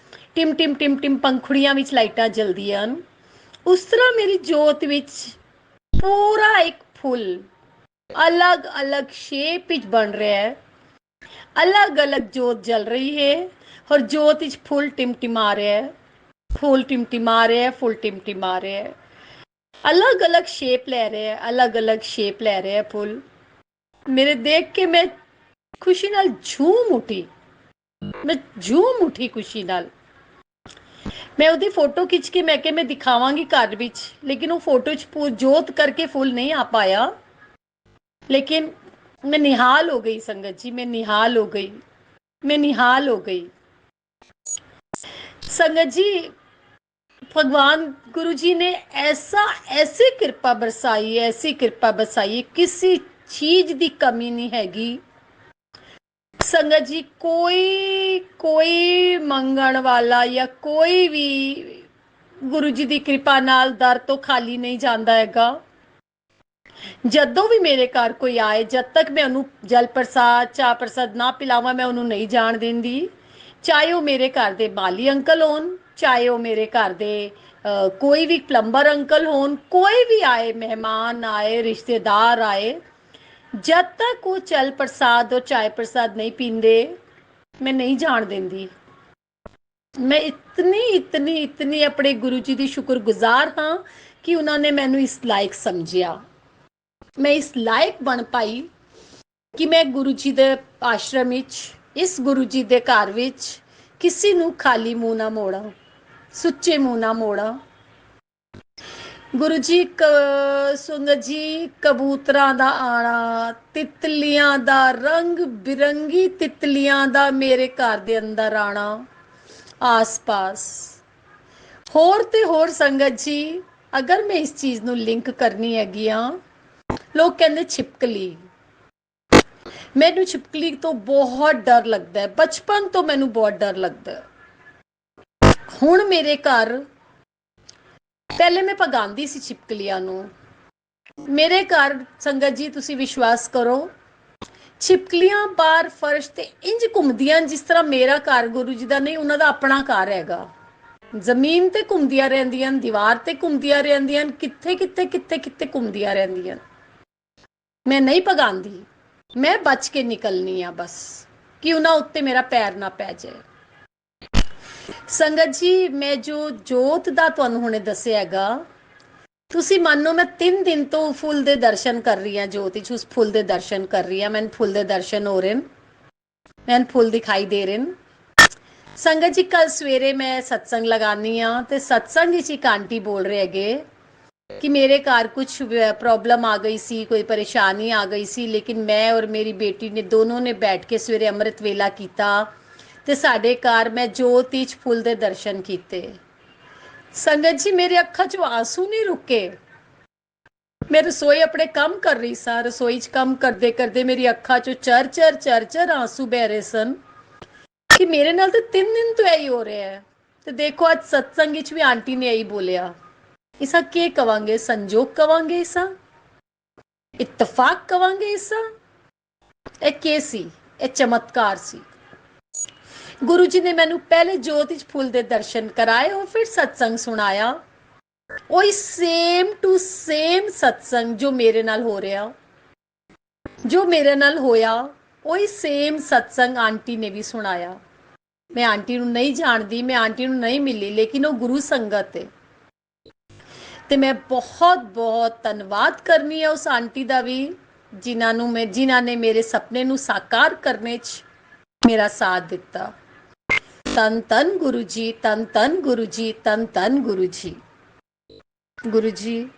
ਟਿਮ ਟਿਮ ਟਿਮ ਟਿਮ ਪੰਖੁੜੀਆਂ ਵਿੱਚ ਲਾਈਟਾਂ ਜਲਦੀਆਂ ਹਨ, ਉਸ ਤਰ੍ਹਾਂ ਮੇਰੀ ਜੋਤ ਵਿੱਚ ਪੂਰਾ ਇੱਕ ਫੁੱਲ ਅਲੱਗ-ਅਲੱਗ ਸ਼ੇਪ ਵਿੱਚ ਬਣ ਰਿਹਾ ਹੈ, ਅਲੱਗ-ਅਲੱਗ ਜੋਤ ਜਲ ਰਹੀ ਹੈ। ਔਰ ਜੋਤ ਵਿੱਚ ਫੁੱਲ ਟਿਮਟਿਮਾ ਰਿਹਾ ਹੈ, ਫੁੱਲ ਟਿਮਟਿਮਾ ਰਿਹਾ ਹੈ, ਅਲੱਗ-ਅਲੱਗ ਸ਼ੇਪ ਲੈ ਰਿਹਾ ਹੈ, ਅਲੱਗ-ਅਲੱਗ ਸ਼ੇਪ ਲੈ ਰਿਹਾ ਹੈ ਫੁੱਲ। ਮੇਰੇ ਦੇਖ ਕੇ ਮੈਂ ਖੁਸ਼ੀ ਨਾਲ ਝੂਮ ਉੱਠੀ ਖੁਸ਼ੀ ਨਾਲ। ਮੈਂ ਉਹਦੀ ਫੋਟੋ ਖਿੱਚ ਕੇ ਮੈਂ ਕਿਹਾ ਮੈਂ ਦਿਖਾਵਾਂਗੀ ਘਰ ਵਿੱਚ, ਲੇਕਿਨ ਉਹ ਫੋਟੋ 'ਚ ਜੋਤ ਕਰਕੇ ਫੁੱਲ ਨਹੀਂ ਆ ਪਾਇਆ। ਲੇਕਿਨ ਮੈਂ ਨਿਹਾਲ ਹੋ ਗਈ ਸੰਗਤ ਜੀ, ਮੈਂ ਨਿਹਾਲ ਹੋ ਗਈ। ਸੰਗਤ ਜੀ, भगवान गुरु जी ने ऐसी किरपा बरसाई, किसी चीज की कमी नहीं हैगी। संगत जी, कोई कोई मंगण वाला या कोई भी गुरु जी की कृपा नाल दर तो खाली नहीं जाता हैगा। ਜਦੋਂ ਵੀ ਮੇਰੇ ਘਰ ਕੋਈ ਆਏ, ਜਦ ਤੱਕ ਮੈਂ ਉਹਨੂੰ ਜਲ ਪ੍ਰਸਾਦ ਚਾਹ ਪ੍ਰਸਾਦ ਨਾ ਪਿਲਾਵਾਂ, ਮੈਂ ਉਹਨੂੰ ਨਹੀਂ ਜਾਣ ਦਿੰਦੀ। ਚਾਹੇ ਉਹ ਮੇਰੇ ਘਰ ਦੇ ਮਾਲੀ ਅੰਕਲ ਹੋਣ, ਚਾਹੇ ਉਹ ਮੇਰੇ ਘਰ ਦੇ ਕੋਈ ਵੀ ਪਲੰਬਰ ਅੰਕਲ ਹੋਣ, ਕੋਈ ਵੀ ਆਏ, ਮਹਿਮਾਨ ਆਏ, ਰਿਸ਼ਤੇਦਾਰ ਆਏ, ਜਦ ਤੱਕ ਉਹ ਜਲ ਪ੍ਰਸਾਦ ਔਰ ਚਾय ਪ੍ਰਸਾਦ ਨਹੀਂ ਪੀਂਦੇ, ਮੈਂ ਨਹੀਂ ਜਾਣ ਦਿੰਦੀ। ਮੈਂ ਇਤਨੀ ਆਪਣੇ ਗੁਰੂ ਜੀ ਦੀ ਸ਼ੁਕਰਗੁਜ਼ਾਰ ਹਾਂ ਕਿ ਉਹਨਾਂ ਨੇ ਮੈਨੂੰ ਇਸ ਲਾਇਕ ਸਮਝਿਆ। ਮੈਂ ਇਸ ਲਾਇਕ ਬਣ ਪਾਈ ਕਿ ਮੈਂ ਗੁਰੂ ਜੀ ਦੇ ਆਸ਼ਰਮ ਵਿੱਚ, ਇਸ ਗੁਰੂ ਜੀ ਦੇ ਘਰ ਵਿੱਚ ਕਿਸੇ ਨੂੰ ਖਾਲੀ ਮੂੰਹ ਨਾ ਮੋੜਾਂ, ਸੁੱਚੇ ਮੂੰਹ ਨਾ ਮੋੜਾਂ। ਗੁਰੂ ਜੀ ਸੰਗਤ ਜੀ, ਕਬੂਤਰਾਂ ਦਾ ਆਣਾ, ਤਿਤਲੀਆਂ ਦਾ, ਰੰਗ ਬਿਰੰਗੀ ਤਿਤਲੀਆਂ ਦਾ ਮੇਰੇ ਘਰ ਦੇ ਅੰਦਰ ਆਣਾ, ਆਸ-ਪਾਸ। ਹੋਰ ਤੇ ਹੋਰ ਸੰਗਤ ਜੀ, ਅਗਰ ਮੈਂ ਇਸ ਚੀਜ਼ ਨੂੰ ਲਿੰਕ ਕਰਨੀ ਹੈਗੀ ਆ, ਲੋਕ ਕਹਿੰਦੇ ਛਿਪਕਲੀ। ਮੈਨੂੰ ਛਿਪਕਲੀ ਤੋਂ ਬਹੁਤ ਡਰ ਲੱਗਦਾ ਹੈ, ਬਚਪਨ ਤੋਂ ਮੈਨੂੰ ਬਹੁਤ ਡਰ ਲੱਗਦਾ ਹੈ। ਹੁਣ ਮੇਰੇ ਘਰ, ਪਹਿਲੇ ਮੈਂ ਭਗਾਉਂਦੀ ਸੀ ਛਿਪਕਲੀਆਂ ਨੂੰ। ਮੇਰੇ ਘਰ ਸੰਗਤ ਜੀ, ਤੁਸੀਂ ਵਿਸ਼ਵਾਸ ਕਰੋ, ਛਿਪਕਲੀਆਂ ਬਾਹਰ ਫਰਸ਼ ਤੇ ਇੰਜ ਘੁੰਮਦੀਆਂ ਜਿਸ ਤਰ੍ਹਾਂ ਮੇਰਾ ਘਰ ਗੁਰੂ ਜੀ ਦਾ ਨਹੀਂ, ਉਹਨਾਂ ਦਾ ਆਪਣਾ ਘਰ ਹੈਗਾ। ਜ਼ਮੀਨ ਤੇ ਘੁੰਮਦੀਆਂ ਰਹਿੰਦੀਆਂ, ਦੀਵਾਰ ਤੇ ਘੁੰਮਦੀਆਂ ਰਹਿੰਦੀਆਂ, ਕਿੱਥੇ ਘੁੰਮਦੀਆਂ ਰਹਿੰਦੀਆਂ। ਮੈਂ ਨਹੀਂ ਭਗਾਉਂਦੀ, ਮੈਂ ਬਚ ਕੇ ਨਿਕਲਣੀ ਆ ਬਸ, ਕਿ ਉਹਨਾਂ ਉੱਤੇ ਮੇਰਾ ਪੈਰ ਨਾ ਪੈ ਜਾਏ। ਸੰਗਤ ਜੀ, ਮੈਂ ਜੋ ਜੋਤ ਦਾ ਤੁਹਾਨੂੰ ਹੁਣੇ ਦੱਸਿਆ ਹੈਗਾ, ਤੁਸੀਂ ਮੰਨੋ ਮੈਂ 3 ਦਿਨ ਤੋਂ ਫੁੱਲ ਦੇ ਦਰਸ਼ਨ ਕਰ ਰਹੀ ਹਾਂ, ਜੋਤ ਵਿੱਚ ਉਸ ਫੁੱਲ ਦੇ ਦਰਸ਼ਨ ਕਰ ਰਹੀ ਹਾਂ। ਮੈਨੂੰ ਫੁੱਲ ਦੇ ਦਰਸ਼ਨ ਹੋ ਰਹੇ ਨੇ, ਮੈਨੂੰ ਫੁੱਲ ਦਿਖਾਈ ਦੇ ਰਹੇ ਨੇ। ਸੰਗਤ ਜੀ, ਕੱਲ ਸਵੇਰੇ ਮੈਂ ਸਤਸੰਗ ਲਗਾਨੀ ਆ, ਤੇ ਸਤਸੰਗ ਵਿੱਚ ਇੱਕ ਆਂਟੀ ਬੋਲ ਰਹੇ ਹੈਗੇ ਕਿ ਮੇਰੇ ਘਰ ਕੁਛ ਪ੍ਰੋਬਲਮ ਆ ਗਈ ਸੀ, ਕੋਈ ਪਰੇਸ਼ਾਨੀ ਆ ਗਈ ਸੀ, ਲੇਕਿਨ ਮੈਂ ਔਰ ਮੇਰੀ ਬੇਟੀ ਨੇ ਦੋਨੋਂ ਨੇ ਬੈਠ ਕੇ ਸਵੇਰੇ ਅੰਮ੍ਰਿਤ ਵੇਲਾ ਕੀਤਾ ਤੇ ਸਾਡੇ ਘਰ ਮੈਂ ਜੋਤ ਵਿੱਚ ਫੁੱਲ ਦੇ ਦਰਸ਼ਨ ਕੀਤੇ। ਸੰਗਤ ਜੀ, ਮੇਰੇ ਅੱਖਾਂ 'ਚੋਂ ਆਂਸੂ ਨਹੀਂ ਰੁਕੇ। ਮੈਂ ਰਸੋਈ ਆਪਣੇ ਕੰਮ ਕਰ ਰਹੀ ਸਾਂ, ਰਸੋਈ 'ਚ ਕੰਮ ਕਰਦੇ ਕਰਦੇ ਮੇਰੀ ਅੱਖਾਂ 'ਚੋਂ ਚਰ ਆਂਸੂ ਬਹਿ ਰਹੇ ਸਨ ਕਿ ਮੇਰੇ ਨਾਲ ਤਾਂ 3 ਦਿਨ ਤੋਂ ਇਹੀ ਹੋ ਰਿਹਾ ਹੈ। ਤੇ ਦੇਖੋ, ਅੱਜ ਸਤਸੰਗ ਵਿੱਚ ਵੀ ਆਂਟੀ ਨੇ ਇਹੀ ਬੋਲਿਆ। ਇਸਾ ਕੀ ਕਵਾਂਗੇ? ਸੰਜੋਗ ਕਵਾਂਗੇ? ਇਸਾ ਇਤਫਾਕ ਕਵਾਂਗੇ? ਇਸਾ ਇਹ ਕੀ ਸੀ? ਇਹ ਚਮਤਕਾਰ ਸੀ। ਗੁਰੂ ਜੀ ਨੇ ਮੈਨੂੰ ਪਹਿਲੇ ਜੋਤ ਵਿੱਚ ਫੁੱਲ ਦੇ ਦਰਸ਼ਨ ਕਰਾਏ और फिर सत्संग सुनाया। ਉਹੀ ਸੇਮ ਟੂ ਸੇਮ ਸਤਸੰਗ ਜੋ ਮੇਰੇ ਨਾਲ ਹੋ ਰਿਹਾ, ਜੋ ਮੇਰੇ ਨਾਲ ਹੋਇਆ, ਉਹੀ ਸੇਮ ਸਤਸੰਗ ਆਂਟੀ ਨੇ ਵੀ ਸੁਣਾਇਆ। ਮੈਂ ਆਂਟੀ ਨੂੰ ਨਹੀਂ ਜਾਣਦੀ, ਮੈਂ ਆਂਟੀ ਨੂੰ ਨਹੀਂ ਮਿਲੀ, ਲੇਕਿਨ ਉਹ ਗੁਰੂ ਸੰਗਤ ਹੈ ਤੇ ਮੈਂ ਬਹੁਤ ਧੰਨਵਾਦ ਕਰਨੀ ਹੈ ਉਸ ਆਂਟੀ ਦਾ ਵੀ, ਜਿਨ੍ਹਾਂ ਨੇ ਮੇਰੇ ਸੁਪਨੇ ਨੂੰ ਸਾਕਾਰ ਕਰਨੇ 'ਚ ਮੇਰਾ ਸਾਥ ਦਿੱਤਾ। ਤਨ ਤਨ ਗੁਰੂ ਜੀ, ਤਨ ਤਨ ਗੁਰੂ ਜੀ, ਤਨ ਤਨ ਗੁਰੂ ਜੀ। ਗੁਰੂ ਜੀ,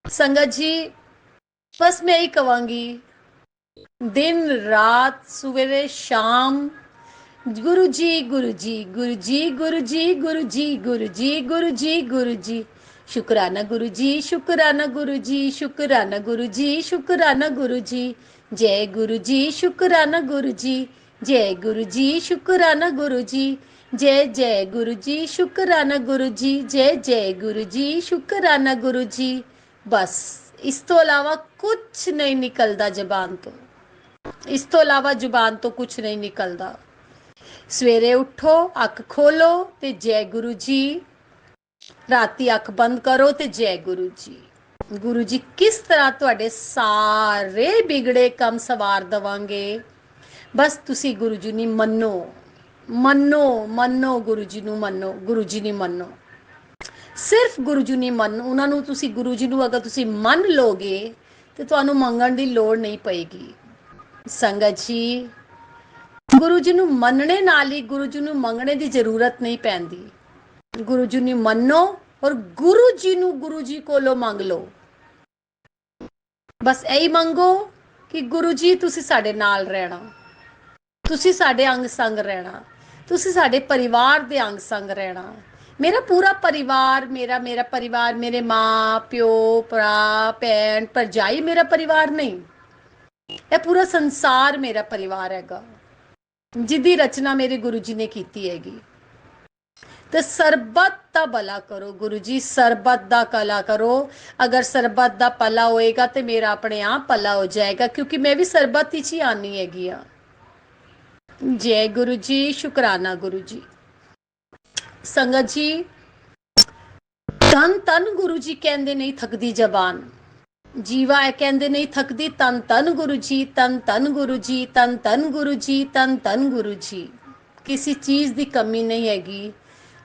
ਸੰਗਤ ਜੀ, ਬਸ ਮੈਂ ਇਹੀ ਕਵਾਂਗੀ, दिन रात सवेरे शाम गुरु जी गुरु जी गुरु जी गुरु जी गुरु जी गुरु जी गुरु जी गुरु जी, शुक्राना गुरु जी, शुक्राना गुरु जी, शुक्राना गुरु जी, शुक्राना गुरु जी, जय गुरु जी, शुक्राना गुरु जी, जय गुरु जी, शुक्राना गुरु जी, जय जय गुरु जी, शुक्राना गुरु जी, जय जय गुरु जी, शुक्राना गुरु जी। बस इस तो अलावा कुछ नहीं निकलता जबान तो, इस तो अलावा जुबान तो कुछ नहीं निकलता। सवेरे उठो, अख खोलो ते जय गुरु जी, राती अख बंद करो ते जय गुरु जी। गुरु जी किस तरह तुहाडे सारे बिगड़े कम सवार देवांगे, बस तुसी गुरु जी नी मन्नो, मन्नो मन्नो गुरु जी नू मन्नो, गुरु जी नी मन्नो, सिर्फ गुरु जी नी मन्नो। उन्हां नू तुसी गुरु जी नू अगर तुसी मन लोगे ते तुहानू मंगण दी लोड़ नहीं पएगी। संगत जी, गुरु जी नू मनने नाल ही गुरु जी नू मंगने दी जरूरत नहीं पैंदी। गुरु जी नू मन्नो और गुरु जी नू गुरु जी कोलों मंग लो। बस यही मंगो कि गुरु जी तुसी साडे नाल रहना, तुसी साडे अंग संग रहना, तुसी साडे परिवार दे अंग संग रहना। मेरा पूरा परिवार, मेरा परिवार, मेरे माँ प्यो भरा भैन भरजाई मेरा परिवार नहीं, यह पूरा संसार मेरा परिवार हैगा। ਜਿਹਦੀ ਰਚਨਾ ਮੇਰੇ ਗੁਰੂ ਜੀ ਨੇ ਕੀਤੀ ਹੈਗੀ। ਤੇ ਸਰਬੱਤ ਦਾ ਭਲਾ ਕਰੋ ਗੁਰੂ ਜੀ, ਸਰਬੱਤ ਦਾ ਭਲਾ ਕਰੋ। ਅਗਰ ਸਰਬੱਤ ਦਾ ਭਲਾ ਹੋਏਗਾ ਤੇ ਮੇਰਾ ਆਪਣੇ ਆਪ ਭਲਾ ਹੋ ਜਾਏਗਾ, ਕਿਉਂਕਿ ਮੈਂ ਵੀ ਸਰਬੱਤ ਵਿੱਚ ਹੀ ਆਨੀ ਹੈਗੀ ਆ। ਜੈ ਗੁਰੂ ਜੀ, ਸ਼ੁਕਰਾਨਾ ਗੁਰੂ ਜੀ। ਸੰਗਤ ਜੀ, ਤਨ ਤਨ ਗੁਰੂ ਜੀ ਕਹਿੰਦੇ ਨਹੀਂ ਥੱਕਦੀ ਜ਼ਬਾਨ। ਜੀਵਾ ਇਹ ਕਹਿੰਦੇ ਨਹੀਂ ਥੱਕਦੀ, ਤਨ ਤਨ ਗੁਰੂ ਜੀ, ਤਨ ਤਨ ਗੁਰੂ ਜੀ, ਤਨ ਤਨ ਗੁਰੂ ਜੀ, ਤਨ ਤਨ ਗੁਰੂ ਜੀ। ਕਿਸੇ ਚੀਜ਼ ਦੀ ਕਮੀ ਨਹੀਂ ਹੈਗੀ,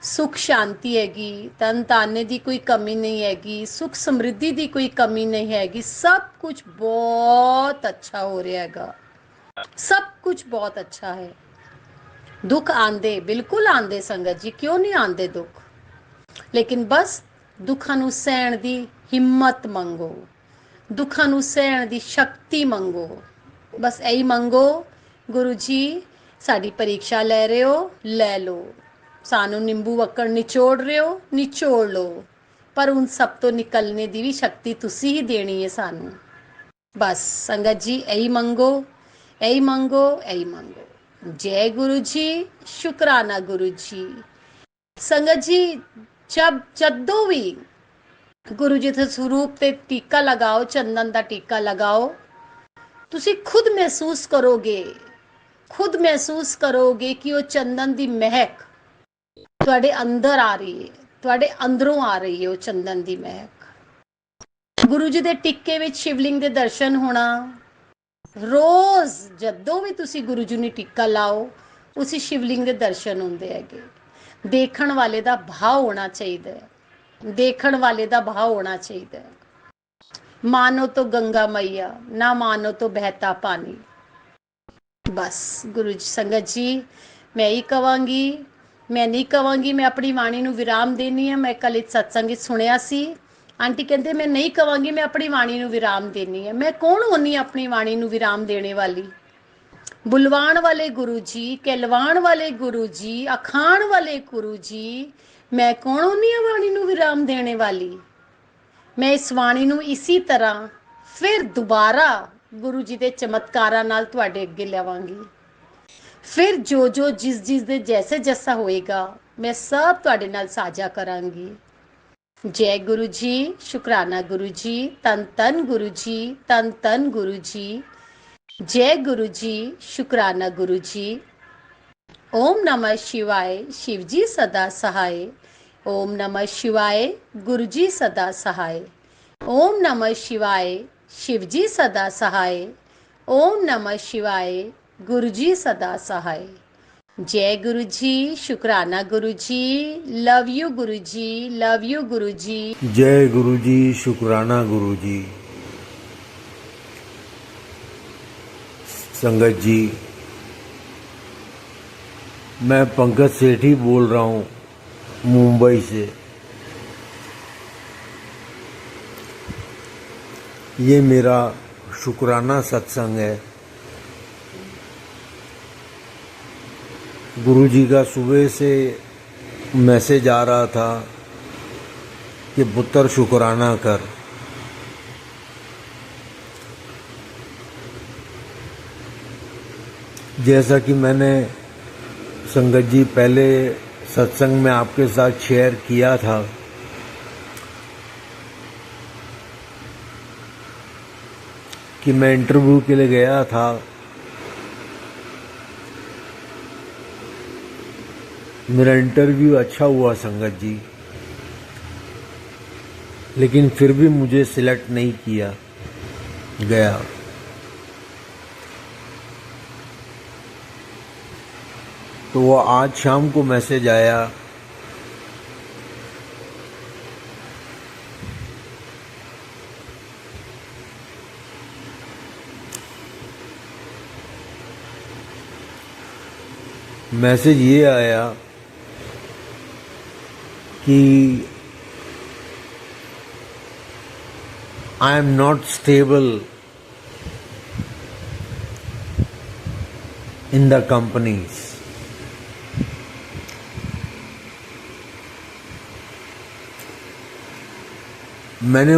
ਸੁਖ ਸ਼ਾਂਤੀ ਹੈਗੀ, ਤਨ ਤਾਨੇ ਦੀ ਕੋਈ ਕਮੀ ਨਹੀਂ ਹੈਗੀ, ਸੁਖ ਸਮਰਿੱਧੀ ਦੀ ਕੋਈ ਕਮੀ ਨਹੀਂ ਹੈਗੀ। ਸਭ ਕੁਝ ਬਹੁਤ ਅੱਛਾ ਹੋ ਰਿਹਾ ਹੈਗਾ, ਸਭ ਕੁਝ ਬਹੁਤ ਅੱਛਾ ਹੈ। ਦੁੱਖ ਆਂਦੇ, ਬਿਲਕੁਲ ਆਂਦੇ ਸੰਗਤ ਜੀ, ਕਿਉਂ ਨਹੀਂ ਆਂਦੇ ਦੁੱਖ, ਲੇਕਿਨ ਬਸ ਦੁੱਖਾਂ ਨੂੰ ਸਹਿਣ ਦੀ ਹਿੰਮਤ ਮੰਗੋ, ਦੁੱਖਾਂ ਨੂੰ ਸਹਿਣ ਦੀ ਸ਼ਕਤੀ ਮੰਗੋ। ਬਸ ਇਹੀ ਮੰਗੋ, ਗੁਰੂ ਜੀ ਸਾਡੀ ਪਰੀਖਿਆ ਲੈ ਰਹੇ ਹੋ, ਲੈ ਲਓ। ਸਾਨੂੰ ਨਿੰਬੂ ਵੱਕਣ ਨਿਚੋੜ ਰਹੇ ਹੋ, ਨਿਚੋੜ ਲਓ, ਪਰ ਉਨ ਸਭ ਤੋਂ ਨਿਕਲਣੇ ਦੀ ਵੀ ਸ਼ਕਤੀ ਤੁਸੀਂ ਹੀ ਦੇਣੀ ਹੈ ਸਾਨੂੰ। ਬਸ ਸੰਗਤ ਜੀ ਇਹੀ ਮੰਗੋ, ਇਹੀ ਮੰਗੋ, ਇਹੀ ਮੰਗੋ। जय गुरु जी, शुकराना गुरु जी। संगत जी, जब जदों भी गुरु जी ਦੇ ਸਰੂਪ ਤੇ ਟੀਕਾ ਲਗਾਓ, ਚੰਦਨ ਦਾ ਟੀਕਾ ਲਗਾਓ, ਤੁਸੀਂ ਖੁਦ ਮਹਿਸੂਸ ਕਰੋਗੇ, ਖੁਦ ਮਹਿਸੂਸ ਕਰੋਗੇ ਕਿ ਉਹ ਚੰਦਨ ਦੀ ਮਹਿਕ ਤੁਹਾਡੇ ਅੰਦਰ ਆ ਰਹੀ ਹੈ, ਤੁਹਾਡੇ ਅੰਦਰੋਂ ਆ ਰਹੀ ਹੈ ਉਹ ਚੰਦਨ ਦੀ ਮਹਿਕ। ਗੁਰੂ ਜੀ ਦੇ ਟਿੱਕੇ ਵਿੱਚ ਸ਼ਿਵਲਿੰਗ ਦੇ ਦਰਸ਼ਨ ਹੋਣਾ। ਰੋਜ਼ ਜਦੋਂ ਵੀ ਤੁਸੀਂ ਗੁਰੂ ਜੀ ਨੂੰ ਟਿੱਕਾ ਲਾਓ, ਉਸੇ ਸ਼ਿਵਲਿੰਗ ਦੇ ਦਰਸ਼ਨ ਹੁੰਦੇ ਹੈਗੇ। ਦੇਖਣ ਵਾਲੇ ਦਾ ਭਾਵ ਹੋਣਾ ਚਾਹੀਦਾ ਹੈ, ਦੇਖਣ ਵਾਲੇ ਦਾ ਭਾਵ ਹੋਣਾ ਚਾਹੀਦਾ ਹੈ। मानो तो गंगा मैया, ना मानो तो बहता पानी। बस गुरु जी, संगत जी मैं ही कवांगी, मैं नहीं कवांगी मैं अपनी वाणी ਨੂੰ ਵਿਰਾਮ ਦੇਣੀ ਹੈ। ਮੈਂ ਕੱਲ ਇੱਕ ਸਤਸੰਗ ਵਿੱਚ ਸੁਣਿਆ ਸੀ, ਆਂਟੀ ਕਹਿੰਦੇ ਮੈਂ ਨਹੀਂ ਕਵਾਂਗੀ ਮੈਂ ਆਪਣੀ ਬਾਣੀ ਨੂੰ ਵਿਰਾਮ ਦੇਣੀ ਹੈ। ਮੈਂ ਕੌਣ ਹੁੰਨੀ ਆਪਣੀ ਬਾਣੀ ਨੂੰ ਵਿਰਾਮ ਦੇਣੇ ਵਾਲੀ? ਬੁਲਵਾਣ ਵਾਲੇ ਗੁਰੂ ਜੀ, ਕਹਿਲਵਾਣ ਵਾਲੇ ਗੁਰੂ ਜੀ, ਅਖਾਣ ਵਾਲੇ ਗੁਰੂ ਜੀ, ਮੈਂ ਕੌਣ ਹੁੰਨੀ ਆ ਬਾਣੀ ਨੂੰ ਵਿਰਾਮ ਦੇਣੇ ਵਾਲੀ? ਮੈਂ ਇਸ ਬਾਣੀ ਨੂੰ ਇਸੇ ਤਰ੍ਹਾਂ ਫਿਰ ਦੁਬਾਰਾ ਗੁਰੂ ਜੀ ਦੇ ਚਮਤਕਾਰਾਂ ਨਾਲ ਤੁਹਾਡੇ ਅੱਗੇ ਲਿਆਵਾਂਗੀ। ਫਿਰ ਜੋ ਜੋ ਜਿਸ ਦੇ ਜੈਸੇ ਜੈਸਾ ਹੋਏਗਾ ਮੈਂ ਸਭ ਤੁਹਾਡੇ ਨਾਲ ਸਾਂਝਾ ਕਰਾਂਗੀ। जय गुरु जी, शुकराना गुरु जी, तन तन गुरु जी, तन तन गुरु जी। जय गुरु जी, शुकराना गुरु जी। ओम नमः शिवाय, शिव जी सदा सहाय। ओम नमः शिवाय, गुरु जी सदा सहाय। ओम नमः शिवाय, शिव जी सदा सहाय। ओम नमः शिवाय, गुरु जी सदा सहाय। जय गुरु जी, शुकराना गुरु जी, love you Guru ji, love you गुरु जी। जय गुरु जी, शुकराना गुरु जी। संगत जी, मैं पंकज सेठी बोल रहा हूँ मुंबई से। ये मेरा शुकराना सत्संग है। गुरु जी का सुबह से मैसेज आ रहा था कि पुत्र शुकराना कर। जैसा कि मैंने संगत जी पहले सत्संग में आपके साथ शेयर किया था, कि मैं इंटरव्यू के लिए गया था। मेरा इंटरव्यू अच्छा हुआ संगत जी, लेकिन फिर भी मुझे सिलेक्ट नहीं किया गया। तो वो आज शाम को मैसेज आया मैसेज ये आया कि I am not stable in the companies. मैंने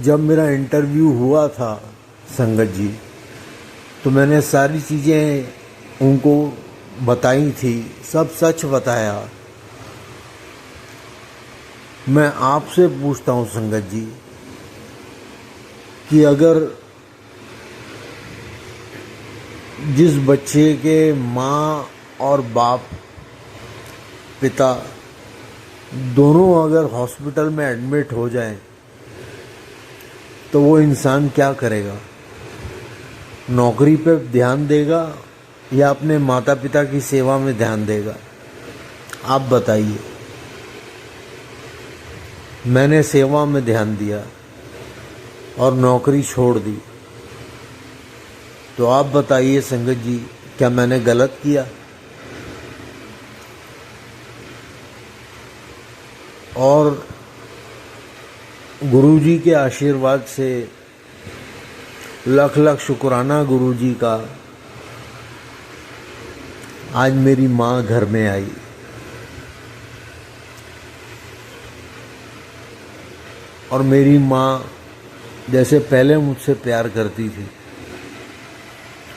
जब मेरा इंटरव्यू हुआ था संगत जी, तो मैंने सारी चीज़ें उनको बताई थी, सब सच बताया। मैं आपसे पूछता हूँ संगत जी कि अगर जिस बच्चे के माँ और बाप, पिता दोनों अगर हॉस्पिटल में एडमिट हो जाएं, तो वो इंसान क्या करेगा? नौकरी पे ध्यान देगा या अपने माता पिता की सेवा में ध्यान देगा? आप बताइए। मैंने सेवा में ध्यान दिया और नौकरी छोड़ दी, तो आप बताइए संगत जी, क्या मैंने गलत किया? और गुरुजी के आशीर्वाद से लख लख शुक्राना गुरुजी का, आज मेरी माँ घर में आई। और मेरी माँ जैसे पहले मुझसे प्यार करती थी,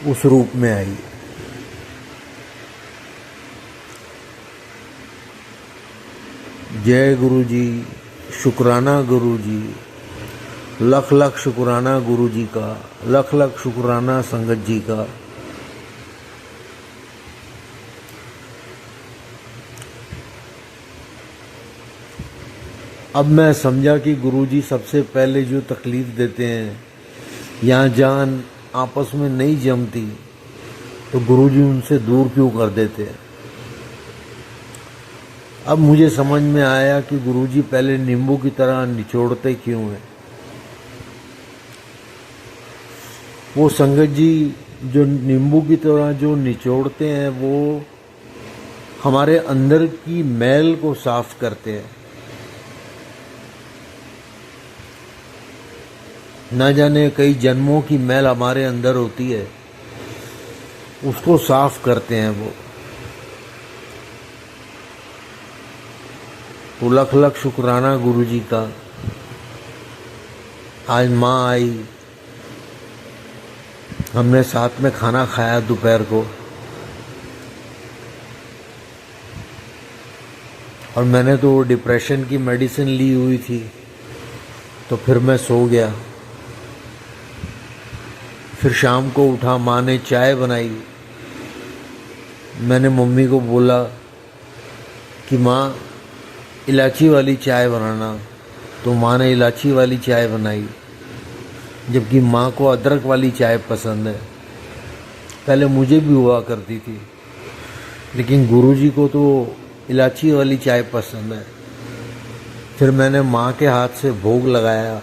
उस रूप में आई। जय गुरुजी, शुक्राना गुरुजी, लख लख शुक्राना गुरुजी का, लख लख शुक्राना संगत जी का। अब मैं समझा कि गुरुजी सबसे पहले जो तकलीफ देते हैं, यहाँ जान आपस में नहीं जमती, तो गुरुजी उनसे दूर क्यों कर देते हैं। अब मुझे समझ में आया कि गुरुजी पहले नींबू की तरह निचोड़ते क्यों हैं। वो संगत जी जो नींबू की तरह जो निचोड़ते हैं, वो हमारे अंदर की मैल को साफ करते हैं। न जाने कई जन्मों की मैल हमारे अंदर होती है, उसको साफ करते हैं वो। तो लख लख शुक्राना गुरुजी का। आज माँ आई, हमने साथ में खाना खाया दोपहर को, और मैंने तो डिप्रेशन की मेडिसिन ली हुई थी, तो फिर मैं सो गया। फिर शाम को उठा, माँ ने चाय बनाई। मैंने मम्मी को बोला कि माँ इलायची वाली चाय बनाना, तो माँ ने इलायची वाली चाय बनाई, जबकि माँ को अदरक वाली चाय पसंद है। पहले मुझे भी हुआ करती थी, लेकिन गुरुजी को तो इलायची वाली चाय पसंद है। फिर मैंने माँ के हाथ से भोग लगाया।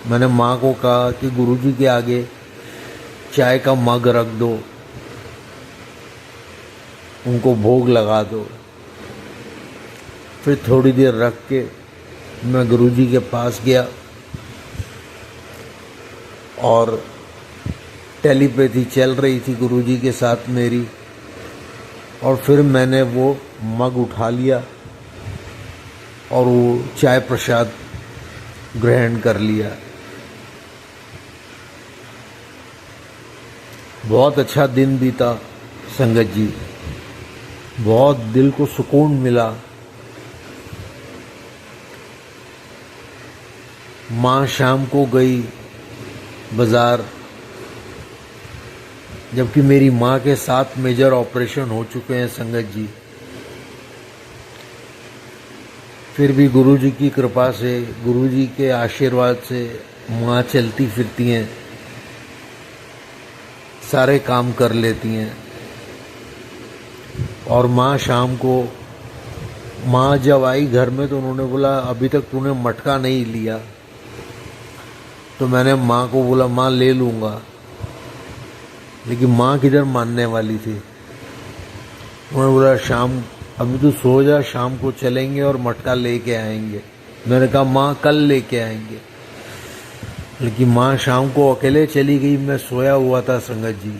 मैंने माँ को कहा कि गुरुजी के आगे चाय का मग रख दो, उनको भोग लगा दो। फिर थोड़ी देर रख के मैं गुरुजी के पास गया और टेलीपैथी चल रही थी गुरुजी के साथ मेरी। और फिर मैंने वो मग उठा लिया और वो चाय प्रसाद ग्रहण कर लिया। बहुत अच्छा दिन बीता संगत जी, बहुत दिल को सुकून मिला। माँ शाम को गई बाजार, जबकि मेरी माँ के 7 मेजर ऑपरेशन हो चुके हैं संगत जी। फिर भी गुरुजी की कृपा से, गुरुजी के आशीर्वाद से माँ चलती फिरती हैं, सारे काम कर लेती हैं। और माँ शाम को, माँ जब आई घर में तो उन्होंने बोला अभी तक तूने मटका नहीं लिया। तो मैंने माँ को बोला माँ ले लूँगा, लेकिन माँ किधर मानने वाली थी। उन्होंने बोला शाम, अभी तो सो जा, शाम को चलेंगे और मटका लेके आएंगे। मैंने कहा माँ कल लेके आएंगे। लेकिन माँ शाम को अकेले चली गई, मैं सोया हुआ था संगत जी,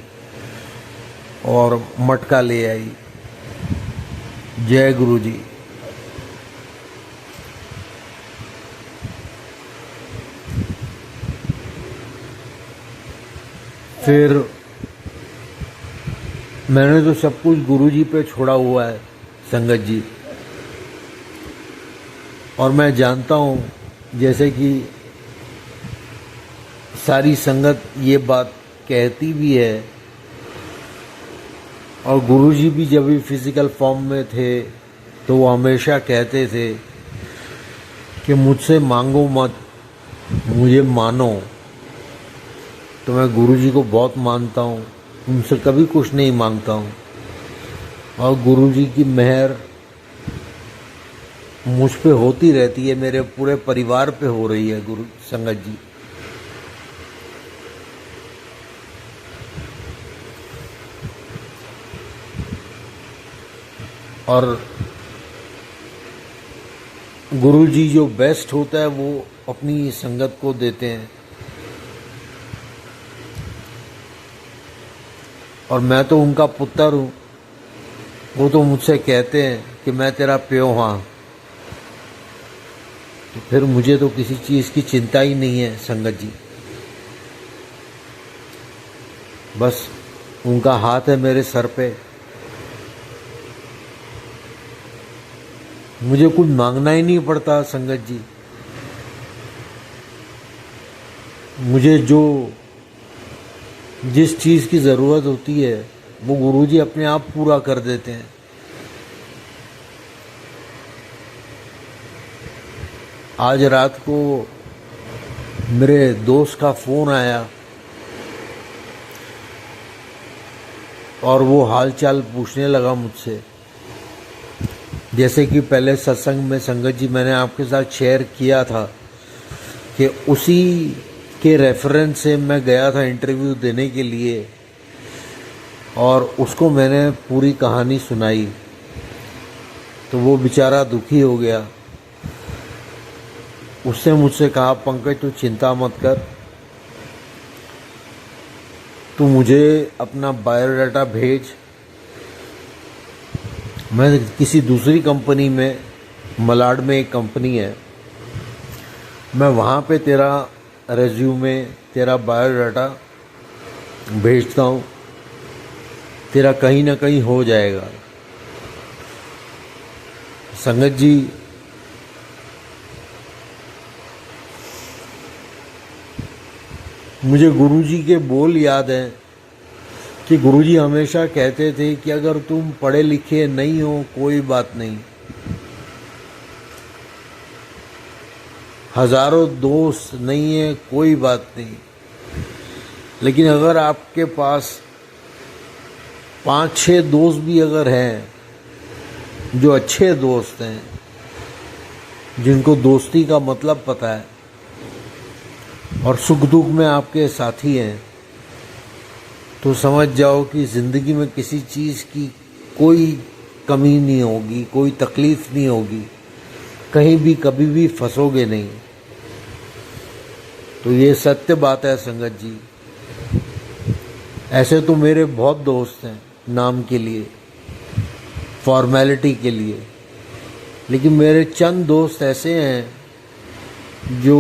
और मटका ले आई। जय गुरु जी। फिर मैंने तो सब कुछ गुरुजी पे छोड़ा हुआ है संगत जी। और मैं जानता हूँ जैसे कि सारी संगत ये बात कहती भी है, और गुरुजी भी जब भी फिजिकल फॉर्म में थे तो वो हमेशा कहते थे कि मुझसे मांगो मत, मुझे मानो। तो मैं गुरुजी को बहुत मानता हूँ, उनसे कभी कुछ नहीं मांगता हूँ। और गुरुजी की मेहर मुझ पे होती रहती है, मेरे पूरे परिवार पे हो रही है गुरु संगत जी। और गुरुजी जो बेस्ट होता है वो अपनी संगत को देते हैं। और मैं तो उनका पुत्र हूँ, वो तो मुझसे कहते हैं कि मैं तेरा प्यो हाँ। तो फिर मुझे तो किसी चीज़ की चिंता ही नहीं है संगत जी। बस उनका हाथ है मेरे सर पे। मुझे कुछ मांगना ही नहीं पड़ता संगत जी। मुझे जिस चीज़ की ज़रूरत होती है वो गुरुजी अपने आप पूरा कर देते हैं। आज रात को मेरे दोस्त का फ़ोन आया और वो हालचाल पूछने लगा मुझसे। जैसे कि पहले सत्संग में संगत जी मैंने आपके साथ शेयर किया था कि उसी के रेफरेंस से मैं गया था इंटरव्यू देने के लिए, और उसको मैंने पूरी कहानी सुनाई। तो वो बेचारा दुखी हो गया। उसने मुझसे कहा, पंकज तू चिंता मत कर, तू मुझे अपना बायोडाटा भेज, मैं किसी दूसरी कंपनी में, मलाड में एक कंपनी है, मैं वहाँ पे तेरा रेज्यूमे, तेरा बायोडाटा भेजता हूँ, तेरा कहीं ना कहीं हो जाएगा। संगत जी, मुझे गुरुजी के बोल याद हैं कि गुरुजी हमेशा कहते थे कि अगर तुम पढ़े लिखे नहीं हो कोई बात नहीं, हजारों दोस्त नहीं है कोई बात नहीं, लेकिन अगर आपके पास 5-6 दोस्त भी अगर हैं जो अच्छे दोस्त हैं, जिनको दोस्ती का मतलब पता है और सुख दुख में आपके साथी हैं, तो समझ जाओ कि ज़िंदगी में किसी चीज़ की कोई कमी नहीं होगी, कोई तकलीफ़ नहीं होगी, कहीं भी कभी भी फंसोगे नहीं। तो ये सत्य बात है संगत जी। ऐसे तो मेरे बहुत दोस्त हैं नाम के लिए, फॉर्मेलिटी के लिए, लेकिन मेरे चंद दोस्त ऐसे हैं जो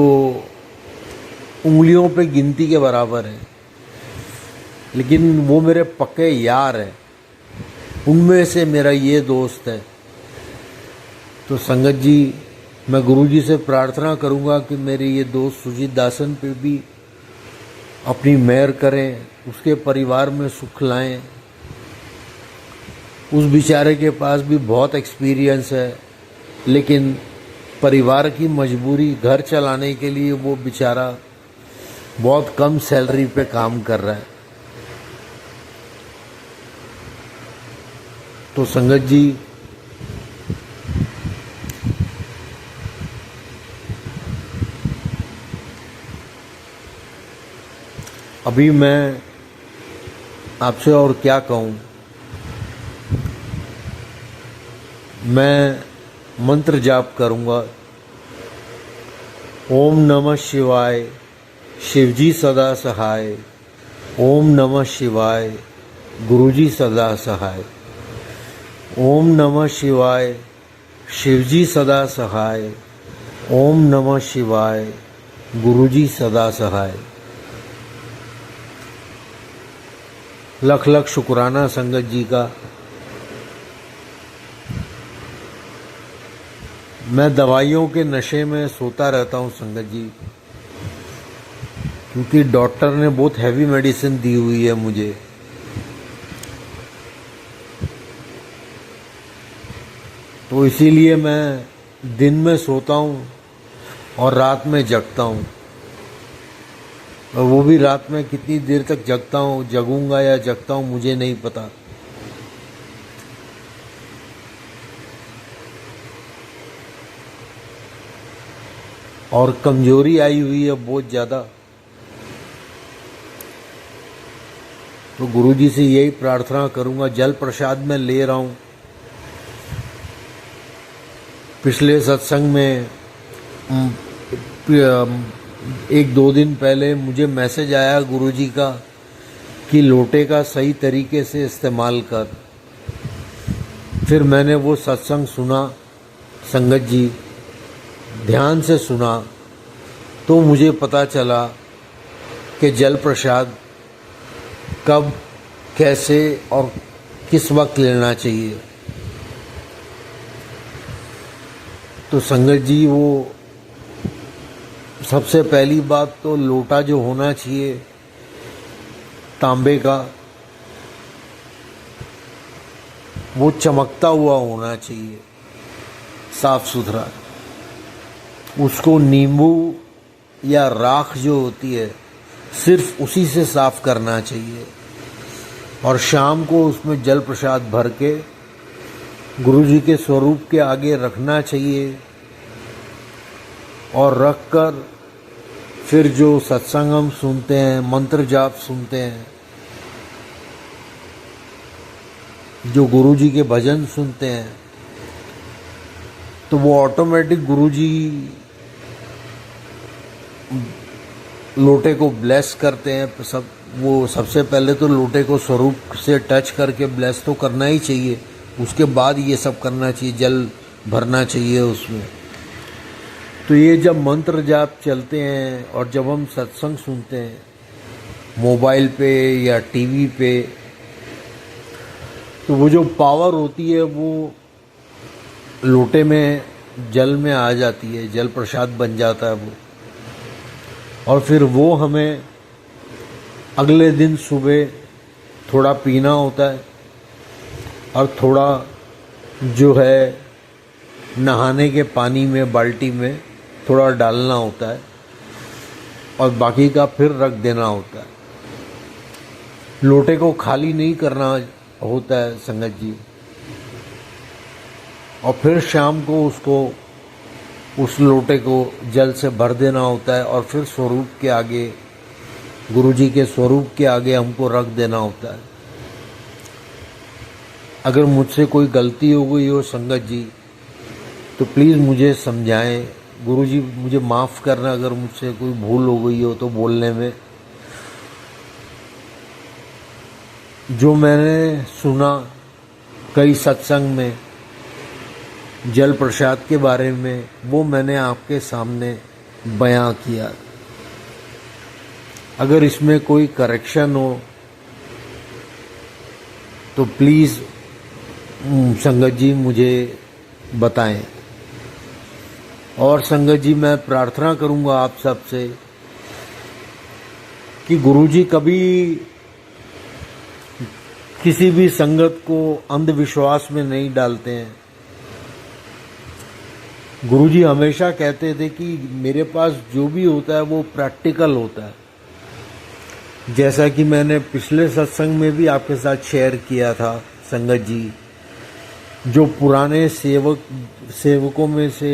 उंगलियों पे गिनती के बराबर हैं, लेकिन वो मेरे पक्के यार हैं। उनमें से मेरा ये दोस्त है। तो संगत जी, मैं गुरुजी से प्रार्थना करूंगा कि मेरे ये दोस्त सुजीत दासन पे भी अपनी मेहर करें, उसके परिवार में सुख लाएं। उस बेचारे के पास भी बहुत एक्सपीरियंस है, लेकिन परिवार की मजबूरी, घर चलाने के लिए वो बेचारा बहुत कम सैलरी पे काम कर रहा है। तो संगत जी, अभी मैं आपसे और क्या कहूँ। मैं मंत्र जाप करूँगा, ओम नमः शिवाय, शिवजी सदा सहाय, ओम नमः शिवाय, गुरुजी सदा सहाय, ओम नमः शिवाय, शिवजी सदा सहाय, ओम नमः शिवाय, गुरुजी सदा सहाय। लख लख शुक्राना संगत जी का। मैं दवाइयों के नशे में सोता रहता हूँ संगत जी, क्योंकि डॉक्टर ने बहुत हैवी मेडिसिन दी हुई है मुझे। तो इसीलिए मैं दिन में सोता हूँ और रात में जगता हूँ, और वो भी रात में कितनी देर तक जगता हूँ, जगूंगा या जगता हूँ मुझे नहीं पता। और कमजोरी आई हुई है बहुत ज़्यादा। तो गुरुजी से यही प्रार्थना करूंगा। जल प्रसाद में ले रहा हूँ। पिछले सत्संग में एक दो दिन पहले मुझे मैसेज आया गुरुजी का कि लोटे का सही तरीके से इस्तेमाल कर। फिर मैंने वो सत्संग सुना संगत जी, ध्यान से सुना, तो मुझे पता चला कि जल प्रसाद कब, कैसे और किस वक्त लेना चाहिए। तो संगत जी, वो सबसे पहली बात तो लोटा जो होना चाहिए तांबे का, वो चमकता हुआ होना चाहिए, साफ सुथरा। उसको नींबू या राख जो होती है सिर्फ उसी से साफ करना चाहिए, और शाम को उसमें जल प्रसाद भर के गुरुजी के स्वरूप के आगे रखना चाहिए। और रखकर फिर जो सत्संग हम सुनते हैं, मंत्र जाप सुनते हैं, जो गुरुजी के भजन सुनते हैं, तो वो ऑटोमेटिक गुरुजी लोटे को ब्लेस करते हैं। सब वो सबसे पहले तो लोटे को स्वरूप से टच करके ब्लेस तो करना ही चाहिए, उसके बाद ये सब करना चाहिए, जल भरना चाहिए उसमें। तो ये जब मंत्र जाप चलते हैं और जब हम सत्संग सुनते हैं मोबाइल पे या टीवी पे, तो वो जो पावर होती है वो लोटे में जल में आ जाती है, जल प्रसाद बन जाता है वो। और फिर वो हमें अगले दिन सुबह थोड़ा पीना होता है, और थोड़ा जो है नहाने के पानी में, बाल्टी में थोड़ा डालना होता है, और बाकी का फिर रख देना होता है। लोटे को खाली नहीं करना होता है संगत जी। और फिर शाम को उसको, उस लोटे को जल से भर देना होता है, और फिर स्वरूप के आगे, गुरुजी के स्वरूप के आगे हमको रख देना होता है। अगर मुझसे कोई गलती हो गई हो संगत जी, तो प्लीज़ मुझे समझाएं। गुरुजी मुझे माफ़ करना अगर मुझसे कोई भूल हो गई हो तो बोलने में। जो मैंने सुना कई सत्संग में जल प्रसाद के बारे में, वो मैंने आपके सामने बयां किया। अगर इसमें कोई करेक्शन हो तो प्लीज़ संगत जी मुझे बताएं। और संगत जी, मैं प्रार्थना करूंगा आप सबसे कि गुरुजी कभी किसी भी संगत को अंधविश्वास में नहीं डालते हैं। गुरुजी हमेशा कहते थे कि मेरे पास जो भी होता है वो प्रैक्टिकल होता है। जैसा कि मैंने पिछले सत्संग में भी आपके साथ शेयर किया था संगत जी, जो पुराने सेवकों में से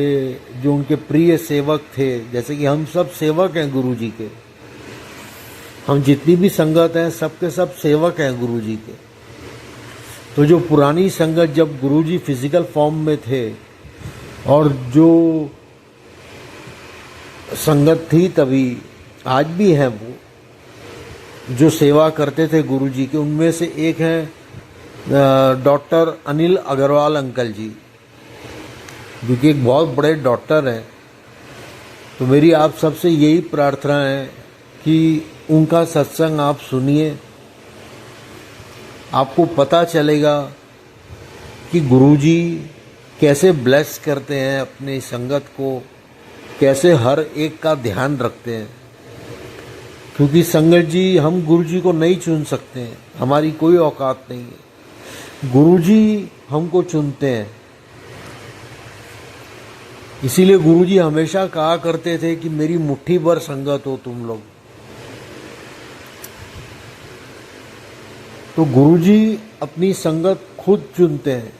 जो उनके प्रिय सेवक थे, जैसे कि हम सब सेवक हैं गुरुजी के, हम जितनी भी संगत हैं सबके सब सेवक हैं गुरुजी के। तो जो पुरानी संगत जब गुरुजी फिजिकल फॉर्म में थे, और जो संगत थी तभी, आज भी हैं वो, जो सेवा करते थे गुरुजी के, उनमें से एक हैं डॉक्टर अनिल अग्रवाल अंकल जी, जो कि एक बहुत बड़े डॉक्टर हैं। तो मेरी आप सबसे यही प्रार्थना है कि उनका सत्संग आप सुनिए, आपको पता चलेगा कि गुरुजी कैसे ब्लेस करते हैं अपनी संगत को, कैसे हर एक का ध्यान रखते हैं। क्योंकि संगत जी, हम गुरुजी को नहीं चुन सकते हैं, हमारी कोई औकात नहीं है, गुरुजी हमको चुनते हैं। इसीलिए गुरुजी हमेशा कहा करते थे कि मेरी मुट्ठी भर संगत हो तुम लोग। तो गुरुजी अपनी संगत खुद चुनते हैं।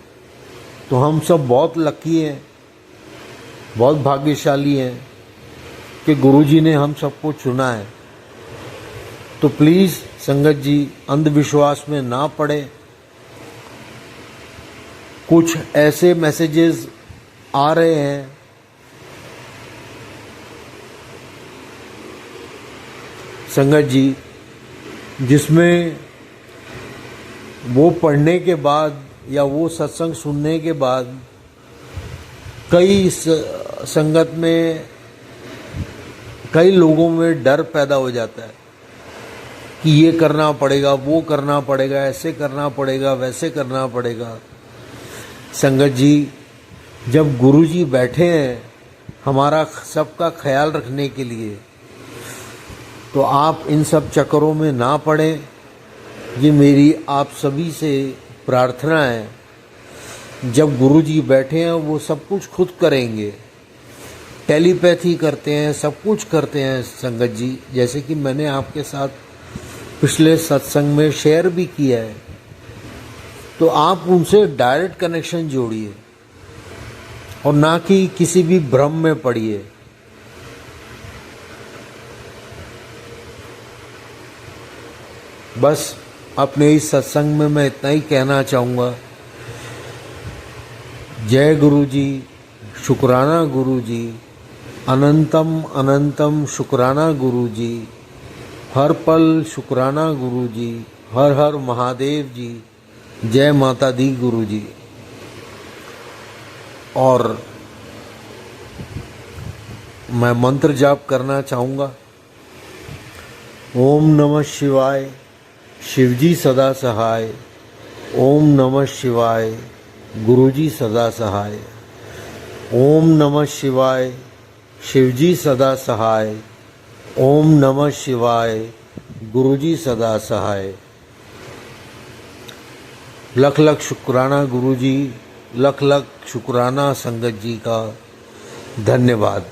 तो हम सब बहुत लकी हैं, बहुत भाग्यशाली हैं कि गुरुजी ने हम सबको चुना है। तो प्लीज़ संगत जी, अंधविश्वास में ना पड़े। कुछ ऐसे मैसेजेस आ रहे हैं संगत जी, जिसमें वो पढ़ने के बाद या वो सत्संग सुनने के बाद कई संगत में, कई लोगों में डर पैदा हो जाता है कि ये करना पड़ेगा, वो करना पड़ेगा, ऐसे करना पड़ेगा, वैसे करना पड़ेगा। संगत जी, जब गुरुजी बैठे हैं हमारा सबका ख्याल रखने के लिए, तो आप इन सब चक्करों में ना पड़े। ये मेरी आप सभी से प्रार्थना है। जब गुरुजी बैठे हैं वो सब कुछ खुद करेंगे, टेलीपैथी करते हैं, सब कुछ करते हैं संगत जी, जैसे कि मैंने आपके साथ पिछले सत्संग में शेयर भी किया है। तो आप उनसे डायरेक्ट कनेक्शन जोड़िए और ना कि किसी भी भ्रम में पड़िए। बस अपने इस सत्संग में मैं इतना ही कहना चाहूँगा। जय गुरु जी, शुक्राना गुरु जी, अनंतम अनंतम शुक्राना गुरु जी, हर पल शुक्राना गुरु जी, हर हर महादेव जी, जय माता दी गुरु जी। और मैं मंत्र जाप करना चाहूँगा। ओम नमः शिवाय, शिवजी सदा सहाय। ओम नमः शिवाय, गुरुजी सदा सहाय। ओम नमः शिवाय, शिवजी सदा सहाय। ओम नमः शिवाय, गुरुजी सदा सहाय। लख लख शुक्राना गुरुजी, लख लख शुक्राना संगत जी का। धन्यवाद।